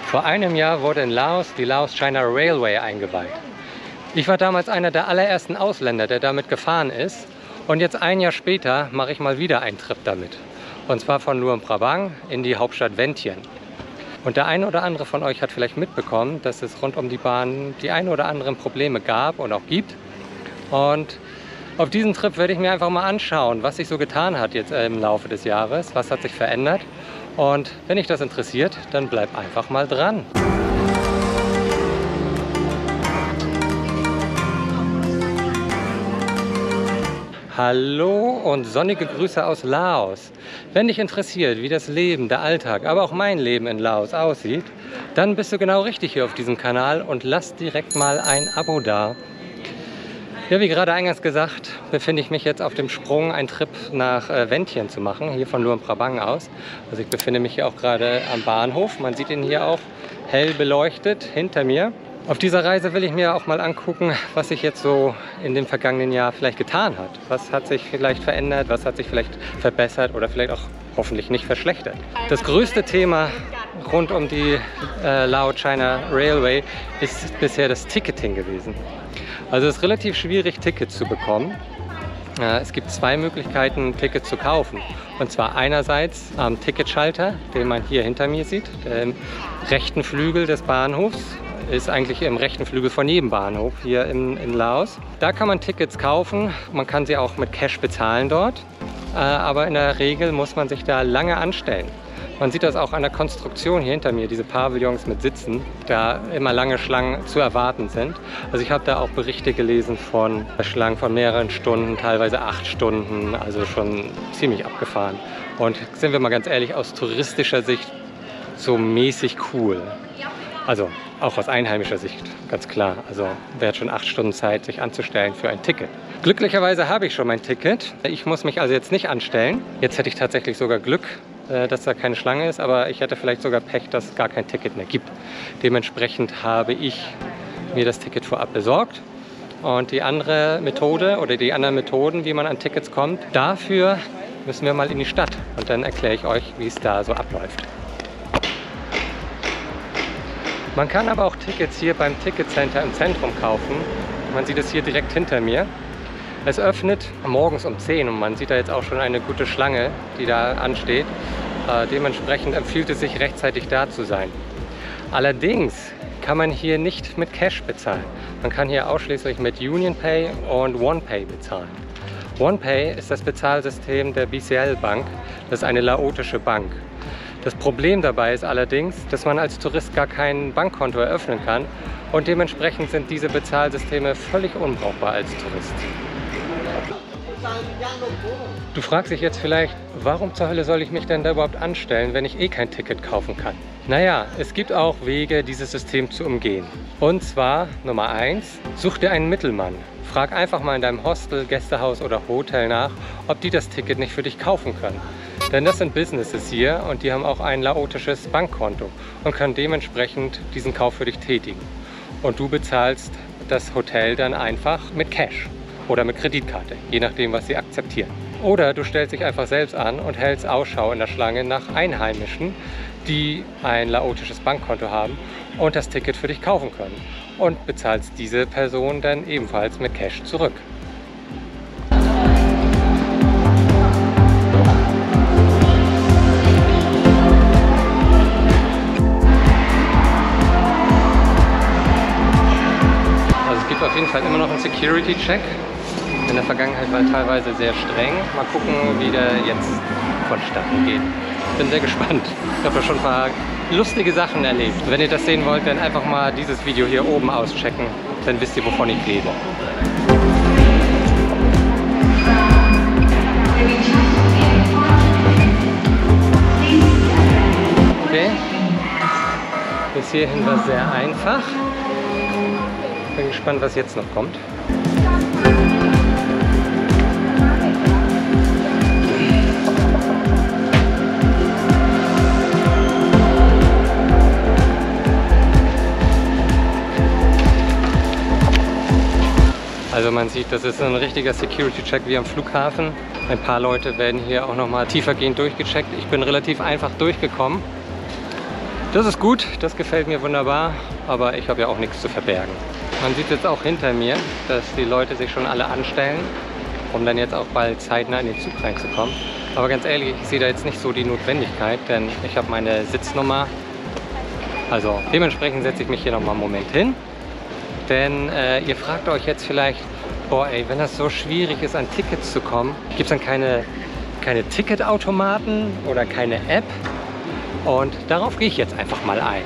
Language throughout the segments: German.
Vor einem Jahr wurde in Laos die Laos-China Railway eingeweiht. Ich war damals einer der allerersten Ausländer, der damit gefahren ist. Und jetzt ein Jahr später mache ich mal wieder einen Trip damit. Und zwar von Luang Prabang in die Hauptstadt Vientiane. Und der eine oder andere von euch hat vielleicht mitbekommen, dass es rund um die Bahn die ein oder anderen Probleme gab und auch gibt. Und auf diesem Trip werde ich mir einfach mal anschauen, was sich so getan hat jetzt im Laufe des Jahres, was hat sich verändert. Und wenn dich das interessiert, dann bleib einfach mal dran. Hallo und sonnige Grüße aus Laos. Wenn dich interessiert, wie das Leben, der Alltag, aber auch mein Leben in Laos aussieht, dann bist du genau richtig hier auf diesem Kanal und lass direkt mal ein Abo da. Ja, wie gerade eingangs gesagt, befinde ich mich jetzt auf dem Sprung, einen Trip nach Vientiane zu machen, hier von Luang Prabang aus. Also ich befinde mich hier auch gerade am Bahnhof. Man sieht ihn hier auch hell beleuchtet hinter mir. Auf dieser Reise will ich mir auch mal angucken, was sich jetzt so in dem vergangenen Jahr vielleicht getan hat. Was hat sich vielleicht verändert, was hat sich vielleicht verbessert oder vielleicht auch hoffentlich nicht verschlechtert. Das größte Thema rund um die Lao-China Railway ist bisher das Ticketing gewesen. Also es ist relativ schwierig, Tickets zu bekommen. Es gibt zwei Möglichkeiten, Tickets zu kaufen. Und zwar einerseits am Ticketschalter, den man hier hinter mir sieht, im rechten Flügel des Bahnhofs. Ist eigentlich im rechten Flügel von jedem Bahnhof hier in Laos. Da kann man Tickets kaufen. Man kann sie auch mit Cash bezahlen dort. Aber in der Regel muss man sich da lange anstellen. Man sieht das auch an der Konstruktion hier hinter mir, diese Pavillons mit Sitzen, da immer lange Schlangen zu erwarten sind. Also ich habe da auch Berichte gelesen von Schlangen von mehreren Stunden, teilweise 8 Stunden, also schon ziemlich abgefahren. Und sind wir mal ganz ehrlich, aus touristischer Sicht so mäßig cool. Also auch aus einheimischer Sicht, ganz klar. Also wer hat schon 8 Stunden Zeit, sich anzustellen für ein Ticket? Glücklicherweise habe ich schon mein Ticket. Ich muss mich also jetzt nicht anstellen. Jetzt hätte ich tatsächlich sogar Glück, dass da keine Schlange ist, aber ich hätte vielleicht sogar Pech, dass es gar kein Ticket mehr gibt. Dementsprechend habe ich mir das Ticket vorab besorgt. Und die andere Methode oder die anderen Methoden, wie man an Tickets kommt, dafür müssen wir mal in die Stadt. Und dann erkläre ich euch, wie es da so abläuft. Man kann aber auch Tickets hier beim Ticketcenter im Zentrum kaufen. Man sieht es hier direkt hinter mir. Es öffnet morgens um 10 und man sieht da jetzt auch schon eine gute Schlange, die da ansteht. Dementsprechend empfiehlt es sich, rechtzeitig da zu sein. Allerdings kann man hier nicht mit Cash bezahlen. Man kann hier ausschließlich mit UnionPay und OnePay bezahlen. OnePay ist das Bezahlsystem der BCL Bank. Das ist eine laotische Bank. Das Problem dabei ist allerdings, dass man als Tourist gar kein Bankkonto eröffnen kann und dementsprechend sind diese Bezahlsysteme völlig unbrauchbar als Tourist. Du fragst dich jetzt vielleicht, warum zur Hölle soll ich mich denn da überhaupt anstellen, wenn ich eh kein Ticket kaufen kann? Naja, es gibt auch Wege, dieses System zu umgehen. Und zwar Nummer 1, such dir einen Mittelmann. Frag einfach mal in deinem Hostel, Gästehaus oder Hotel nach, ob die das Ticket nicht für dich kaufen können. Denn das sind Businesses hier und die haben auch ein laotisches Bankkonto und können dementsprechend diesen Kauf für dich tätigen. Und du bezahlst das Hotel dann einfach mit Cash oder mit Kreditkarte, je nachdem, was sie akzeptieren. Oder du stellst dich einfach selbst an und hältst Ausschau in der Schlange nach Einheimischen, die ein laotisches Bankkonto haben und das Ticket für dich kaufen können. Und bezahlst diese Person dann ebenfalls mit Cash zurück. Auf jeden Fall immer noch ein Security-Check. In der Vergangenheit war er teilweise sehr streng. Mal gucken, wie der jetzt vonstatten geht. Bin sehr gespannt. Ich habe da schon ein paar lustige Sachen erlebt. Wenn ihr das sehen wollt, dann einfach mal dieses Video hier oben auschecken. Dann wisst ihr, wovon ich rede. Okay. Bis hierhin war es sehr einfach. Bin gespannt, was jetzt noch kommt. Also man sieht, das ist ein richtiger Security-Check wie am Flughafen. Ein paar Leute werden hier auch noch mal tiefergehend durchgecheckt. Ich bin relativ einfach durchgekommen. Das ist gut, das gefällt mir wunderbar, aber ich habe ja auch nichts zu verbergen. Man sieht jetzt auch hinter mir, dass die Leute sich schon alle anstellen, um dann jetzt auch bald zeitnah in den Zug reinzukommen. Aber ganz ehrlich, ich sehe da jetzt nicht so die Notwendigkeit, denn ich habe meine Sitznummer. Also dementsprechend setze ich mich hier nochmal einen Moment hin. Denn ihr fragt euch jetzt vielleicht, boah ey, wenn das so schwierig ist, an Tickets zu kommen, gibt es dann keine Ticketautomaten oder keine App? Und darauf gehe ich jetzt einfach mal ein.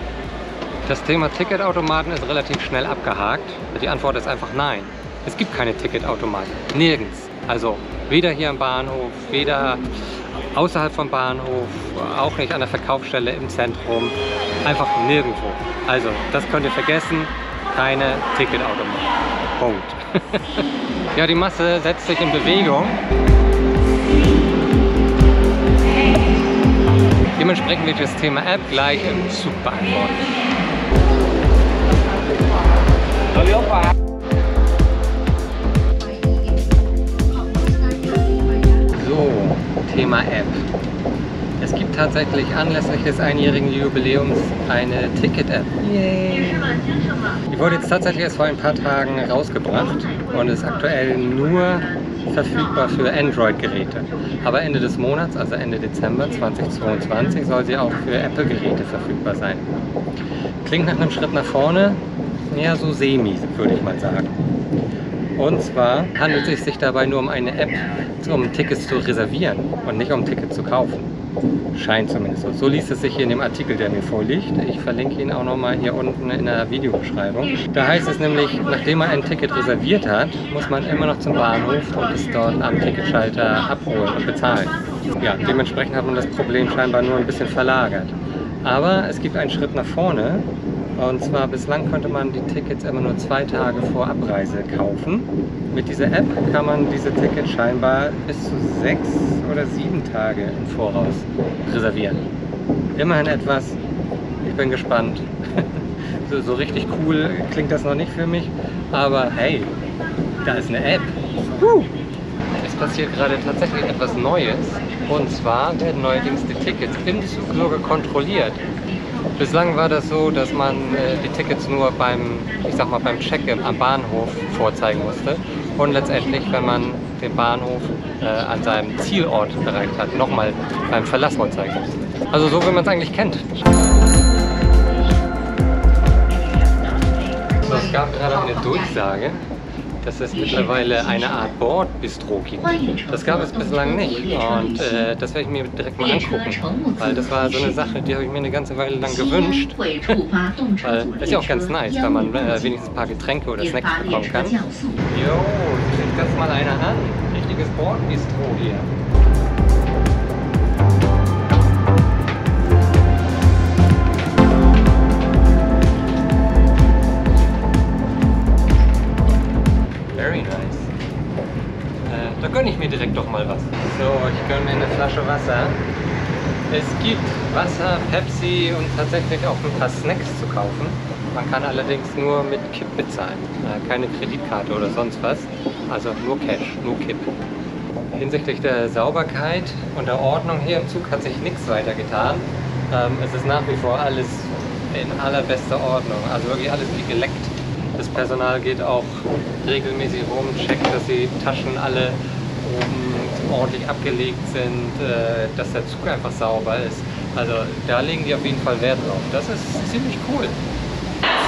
Das Thema Ticketautomaten ist relativ schnell abgehakt. Die Antwort ist einfach nein. Es gibt keine Ticketautomaten. Nirgends. Also weder hier am Bahnhof, weder außerhalb vom Bahnhof, auch nicht an der Verkaufsstelle im Zentrum. Einfach nirgendwo. Also das könnt ihr vergessen. Keine Ticketautomaten. Punkt. Ja, die Masse setzt sich in Bewegung. Dementsprechend wird das Thema App gleich im Zug beantwortet. So, Thema App. Es gibt tatsächlich anlässlich des einjährigen Jubiläums eine Ticket-App. Die wurde jetzt tatsächlich erst vor ein paar Tagen rausgebracht und ist aktuell nur verfügbar für Android-Geräte. Aber Ende des Monats, also Ende Dezember 2022, soll sie auch für Apple-Geräte verfügbar sein. Klingt nach einem Schritt nach vorne, ja so semi, würde ich mal sagen. Und zwar handelt es sich dabei nur um eine App, um Tickets zu reservieren und nicht um Tickets zu kaufen. Scheint zumindest so. So liest es sich hier in dem Artikel, der mir vorliegt. Ich verlinke ihn auch nochmal hier unten in der Videobeschreibung. Da heißt es nämlich, nachdem man ein Ticket reserviert hat, muss man immer noch zum Bahnhof und es dort am Ticketschalter abholen und bezahlen. Ja, dementsprechend hat man das Problem scheinbar nur ein bisschen verlagert. Aber es gibt einen Schritt nach vorne. Und zwar bislang konnte man die Tickets immer nur 2 Tage vor Abreise kaufen. Mit dieser App kann man diese Tickets scheinbar bis zu 6 oder 7 Tage im Voraus reservieren. Immerhin etwas. Ich bin gespannt. So richtig cool klingt das noch nicht für mich. Aber hey, da ist eine App. Es passiert gerade tatsächlich etwas Neues. Und zwar werden neuerdings die Tickets im Zug sogar kontrolliert. Bislang war das so, dass man die Tickets nur beim Check-in am Bahnhof vorzeigen musste und letztendlich, wenn man den Bahnhof an seinem Zielort erreicht hat, nochmal beim Verlass vorzeigen musste. Also so, wie man es eigentlich kennt. So, es gab gerade eine Durchsage, dass es mittlerweile eine Art Bordbistro gibt. Das gab es bislang nicht und das werde ich mir direkt mal angucken, weil das war so eine Sache, die habe ich mir eine ganze Weile lang gewünscht. Weil das ist ja auch ganz nice, wenn man wenigstens ein paar Getränke oder Snacks bekommen kann. Jo, schaut das mal einer an. Richtiges Bordbistro hier. Da gönne ich mir direkt doch mal was. So, ich gönne mir eine Flasche Wasser. Es gibt Wasser, Pepsi und tatsächlich auch ein paar Snacks zu kaufen. Man kann allerdings nur mit Kipp bezahlen. Keine Kreditkarte oder sonst was. Also nur Cash, nur Kipp. Hinsichtlich der Sauberkeit und der Ordnung hier im Zug hat sich nichts weiter getan. Es ist nach wie vor alles in allerbester Ordnung. Also wirklich alles wie geleckt. Das Personal geht auch regelmäßig rum, checkt, dass die Taschen alle oben ordentlich abgelegt sind, dass der Zug einfach sauber ist. Also da legen die auf jeden Fall Wert drauf. Das ist ziemlich cool.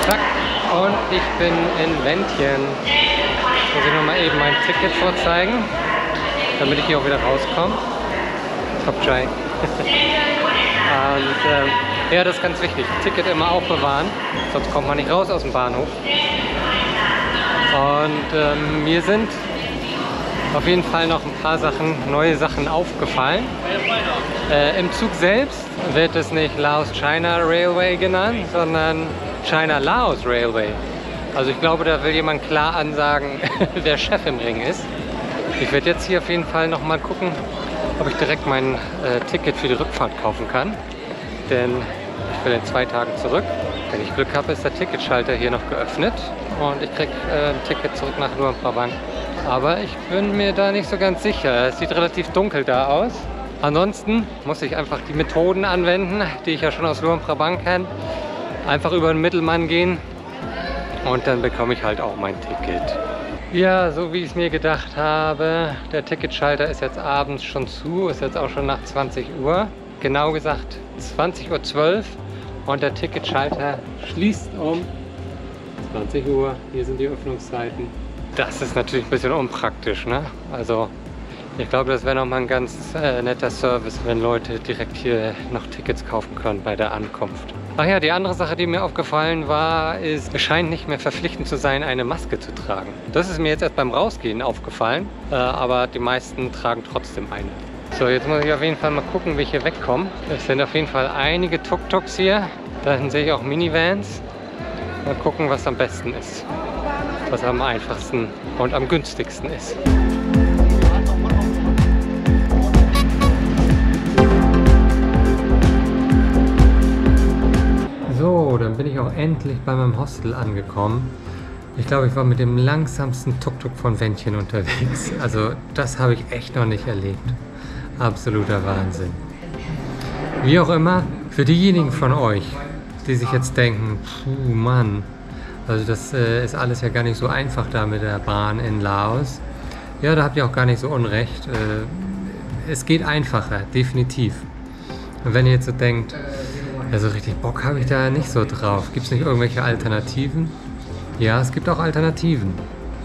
Zack, und ich bin in Wentchen. Muss ich nochmal eben mein Ticket vorzeigen, damit ich hier auch wieder rauskomme. Top Chai. Und ja, das ist ganz wichtig. Ticket immer aufbewahren, sonst kommt man nicht raus aus dem Bahnhof. Und mir sind auf jeden Fall noch ein paar neue Sachen aufgefallen. Im Zug selbst wird es nicht Laos-China Railway genannt, sondern China-Laos Railway. Also ich glaube, da will jemand klar ansagen, wer Chef im Ring ist. Ich werde jetzt hier auf jeden Fall noch mal gucken, ob ich direkt mein Ticket für die Rückfahrt kaufen kann. Denn ich will in 2 Tagen zurück. Wenn ich Glück habe, ist der Ticketschalter hier noch geöffnet und ich kriege ein Ticket zurück nach Luang Prabang. Aber ich bin mir da nicht so ganz sicher. Es sieht relativ dunkel da aus. Ansonsten muss ich einfach die Methoden anwenden, die ich ja schon aus Luang Prabang kenne. Einfach über den Mittelmann gehen und dann bekomme ich halt auch mein Ticket. Ja, so wie ich es mir gedacht habe, der Ticketschalter ist jetzt abends schon zu, ist jetzt auch schon nach 20 Uhr. Genau gesagt 20:12 Uhr und der Ticketschalter schließt um 20 Uhr. Hier sind die Öffnungszeiten. Das ist natürlich ein bisschen unpraktisch, ne? Also ich glaube, das wäre nochmal ein ganz netter Service, wenn Leute direkt hier noch Tickets kaufen können bei der Ankunft. Ach ja, die andere Sache, die mir aufgefallen war, ist, es scheint nicht mehr verpflichtend zu sein, eine Maske zu tragen. Das ist mir jetzt erst beim Rausgehen aufgefallen, aber die meisten tragen trotzdem eine. So, jetzt muss ich auf jeden Fall mal gucken, wie ich hier wegkomme. Es sind auf jeden Fall einige Tuk-Tuks hier. Da sehe ich auch Minivans. Mal gucken, was am besten ist. Was am einfachsten und am günstigsten ist. So, dann bin ich auch endlich bei meinem Hostel angekommen. Ich glaube, ich war mit dem langsamsten Tuk-Tuk von Vientiane unterwegs. Also das habe ich echt noch nicht erlebt. Absoluter Wahnsinn. Wie auch immer, für diejenigen von euch, die sich jetzt denken, puh Mann, also das ist alles ja gar nicht so einfach da mit der Bahn in Laos. Ja, da habt ihr auch gar nicht so unrecht. Es geht einfacher, definitiv. Und wenn ihr jetzt so denkt, ja, so richtig Bock habe ich da nicht so drauf. Gibt es nicht irgendwelche Alternativen? Ja, es gibt auch Alternativen.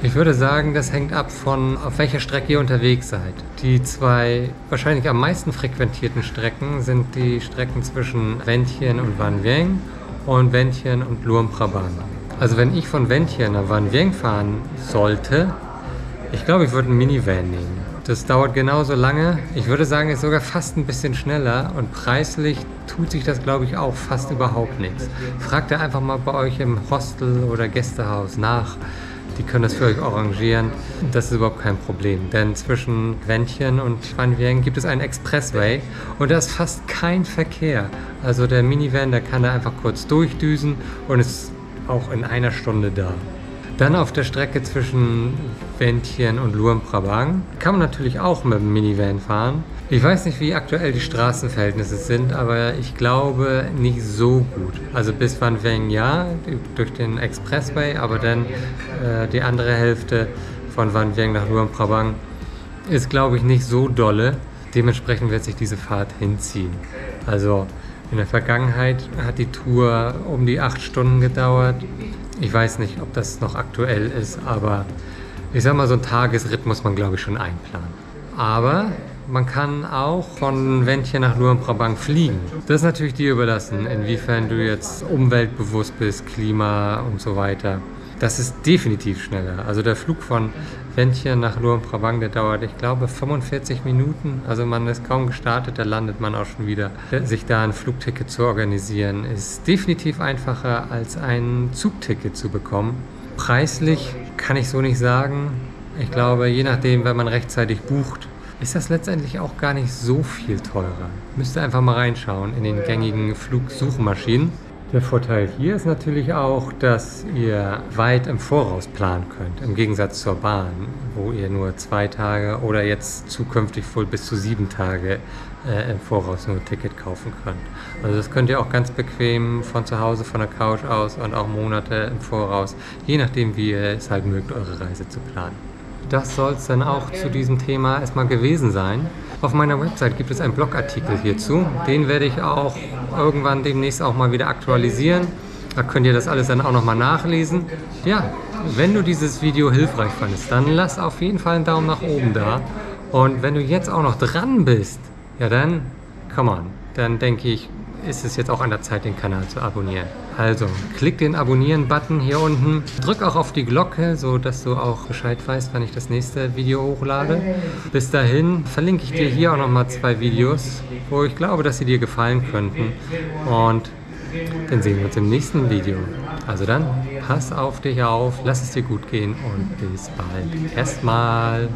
Ich würde sagen, das hängt ab von, auf welcher Strecke ihr unterwegs seid. Die zwei wahrscheinlich am meisten frequentierten Strecken sind die Strecken zwischen Vientiane und Van Vieng und Vientiane und Luang Prabang. Also wenn ich von Vientiane nach Van Vieng fahren sollte, ich glaube, ich würde einen Minivan nehmen. Das dauert genauso lange. Ich würde sagen, es ist sogar fast ein bisschen schneller und preislich tut sich das, glaube ich, auch fast überhaupt nichts. Fragt ihr einfach mal bei euch im Hostel oder Gästehaus nach. Die können das für euch arrangieren. Das ist überhaupt kein Problem, denn zwischen Vientiane und Van Vieng gibt es einen Expressway und da ist fast kein Verkehr. Also der Minivan, der kann da einfach kurz durchdüsen und ist auch in einer Stunde da. Dann auf der Strecke zwischen Vientiane und Luang Prabang kann man natürlich auch mit dem Minivan fahren. Ich weiß nicht, wie aktuell die Straßenverhältnisse sind, aber ich glaube nicht so gut. Also bis Van Vieng ja, durch den Expressway, aber dann die andere Hälfte von Van Vieng nach Luang Prabang ist, glaube ich, nicht so dolle. Dementsprechend wird sich diese Fahrt hinziehen. Also in der Vergangenheit hat die Tour um die 8 Stunden gedauert. Ich weiß nicht, ob das noch aktuell ist, aber ich sag mal, so einen Tagesritt muss man, glaube ich, schon einplanen. Aber man kann auch von Vientiane nach Luang Prabang fliegen. Das ist natürlich dir überlassen, inwiefern du jetzt umweltbewusst bist, Klima und so weiter. Das ist definitiv schneller. Also der Flug von Vientiane nach Luang Prabang, der dauert, ich glaube, 45 Minuten. Also man ist kaum gestartet, da landet man auch schon wieder. Sich da ein Flugticket zu organisieren, ist definitiv einfacher als ein Zugticket zu bekommen. Preislich kann ich so nicht sagen. Ich glaube, je nachdem, wenn man rechtzeitig bucht, ist das letztendlich auch gar nicht so viel teurer. Müsst ihr einfach mal reinschauen in den gängigen Flugsuchmaschinen. Der Vorteil hier ist natürlich auch, dass ihr weit im Voraus planen könnt, im Gegensatz zur Bahn, wo ihr nur 2 Tage oder jetzt zukünftig wohl bis zu 7 Tage im Voraus nur ein Ticket kaufen könnt. Also das könnt ihr auch ganz bequem von zu Hause, von der Couch aus und auch Monate im Voraus, je nachdem wie ihr es halt mögt, eure Reise zu planen. Das soll es dann auch zu diesem Thema erstmal gewesen sein. Auf meiner Website gibt es einen Blogartikel hierzu. Den werde ich auch irgendwann demnächst auch mal wieder aktualisieren. Da könnt ihr das alles dann auch nochmal nachlesen. Ja, wenn du dieses Video hilfreich fandest, dann lass auf jeden Fall einen Daumen nach oben da. Und wenn du jetzt auch noch dran bist, ja dann, come on, dann denke ich, ist es jetzt auch an der Zeit, den Kanal zu abonnieren. Also, klick den Abonnieren-Button hier unten, drück auch auf die Glocke, so dass du auch Bescheid weißt, wann ich das nächste Video hochlade. Bis dahin verlinke ich dir hier auch nochmal 2 Videos, wo ich glaube, dass sie dir gefallen könnten. Und dann sehen wir uns im nächsten Video. Also dann, pass auf dich auf, lass es dir gut gehen und bis bald. Erstmal.